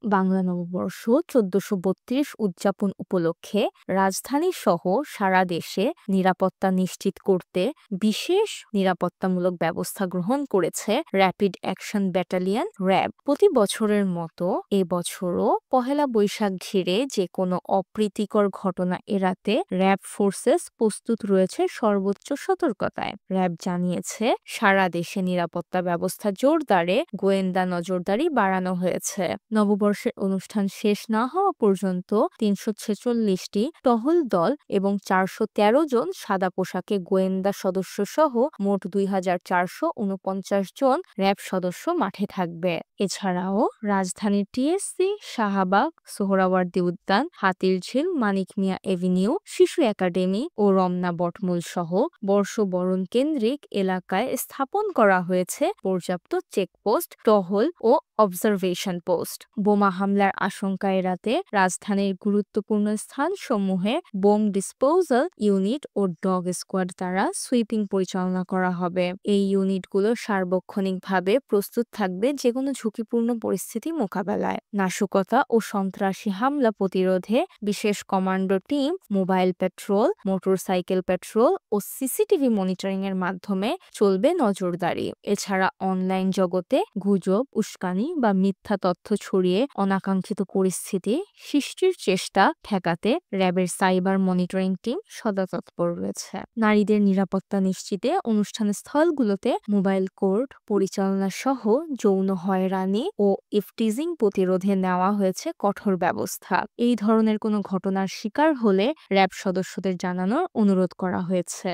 বাংলা নববর্ষ ১৪৩২ উদযাপন উপলক্ষে রাজধানী সহ সারা দেশে নিরাপত্তা নিশ্চিত করতে বিশেষ নিরাপত্তামূলক ব্যবস্থা গ্রহণ করেছে র্যাপিড অ্যাকশন ব্যাটালিয়ন র্যাব। প্রতি বছরের মতো এবছরও পহেলা বৈশাখ ঘিরে যে কোনো অপ্রীতিকর ঘটনা এড়াতে র্যাব ফোর্সেস প্রস্তুত রয়েছে সর্বোচ্চ সতর্কতায়। র্যাব জানিয়েছে সারা দেশে নিরাপত্তা ব্যবস্থা জোরদারে গোয়েন্দা নজরদারি বাড়ানো হয়েছে। নববর্ষের অনুষ্ঠান শেষ না হওয়া পর্যন্ত ৩৪৬টি টহল দল এবং ৪১৩ জন সাদা পোশাকে গোয়েন্দা সদস্য সহ মোট ২,৪৪৯ জন র্যাব সদস্য মাঠে থাকবে। এছাড়াও রাজধানীর টিএসসি, শাহবাগ, সোহরাওয়ার্দী উদ্যান, হাতিরঝিল, মানিক মিয়া এভিনিউ, শিশু একাডেমি ও রমনা বটমূল সহ বর্ষবরণ কেন্দ্রিক এলাকায় স্থাপন করা হয়েছে পর্যাপ্ত চেকপোস্ট, টহল ও অবজারভেশন পোস্ট। বোমা হামলার আশঙ্কা এড়াতে রাজধানীর গুরুত্বপূর্ণ স্থানসমূহে বোম ডিসপোজাল ইউনিট ও ডগ স্কোয়াড দ্বারা সুইপিং পরিচালনা করা হবে। এই ইউনিটগুলো সার্বক্ষণিকভাবে প্রস্তুত থাকবে যেকোনো ঝুঁকিপূর্ণ পরিস্থিতি মোকাবেলায়। নাশকতা ও সন্ত্রাসী হামলা প্রতিরোধে বিশেষ commando team, mobile patrol, motorcycle patrol ও সিসিটিভি মনিটরিং এর মাধ্যমে চলবে নজরদারি। এছাড়া অনলাইন জগতে গুজব, উস্কানি বা মিথ্যা তথ্য ছড়িয়ে অনাকাঙ্ক্ষিত পরিস্থিতি সৃষ্টির চেষ্টা ঠেকাতে র্যাবের সাইবার মনিটরিং টিম সদা তৎপর রয়েছে। নারীদের নিরাপত্তা নিশ্চিতে অনুষ্ঠান স্থলগুলোতে মোবাইল কোর্ট পরিচালনা সহ যৌন হয়রানি ও ইফটিজিং প্রতিরোধে নেওয়া হয়েছে কঠোর ব্যবস্থা। এই ধরনের কোনো ঘটনার শিকার হলে র্যাব সদস্যদের জানানোর অনুরোধ করা হয়েছে।